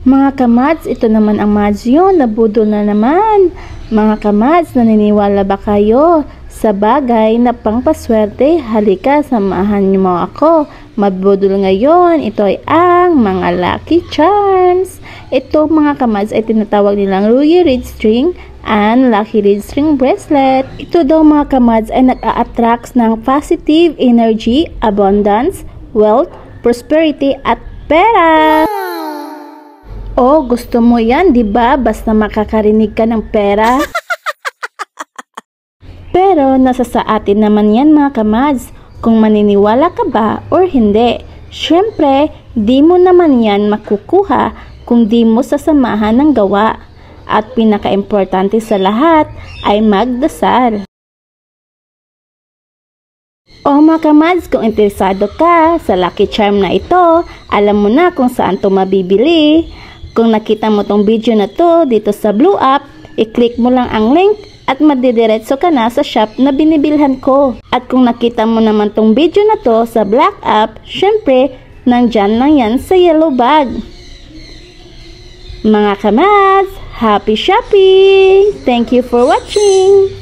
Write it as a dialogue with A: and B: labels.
A: Mga kamads, ito naman ang mads yun, nabudol na naman. Mga kamads, naniniwala ba kayo sa bagay na pangpaswerte? Halika, samahan niyo mo ako. Mabudol ngayon, ito ay ang mga lucky charms. Ito mga kamads ay tinatawag nilang Ruby Reed String and Lucky Reed String Bracelet. Ito daw mga kamads ay nag-a-attract ng positive energy, abundance, wealth, prosperity at pera. Oh, gusto mo yan, di ba? Basta makakarinig ka ng pera. Pero nasa sa atin naman yan mga kamads, kung maniniwala ka ba or hindi. Syempre, di mo naman yan makukuha kung di mo sasamahan ng gawa. At pinaka-importante sa lahat ay magdasal. O mga kamads, kung interesado ka sa lucky charm na ito, alam mo na kung saan to mabibili. Kung nakita mo tong video na to dito sa Blue App, i-click mo lang ang link at madidiretso ka na sa shop na binibilhan ko. At kung nakita mo naman tong video na to sa Black App, syempre, nandyan lang yan sa yellow bag. Mga kamads, happy shopping! Thank you for watching!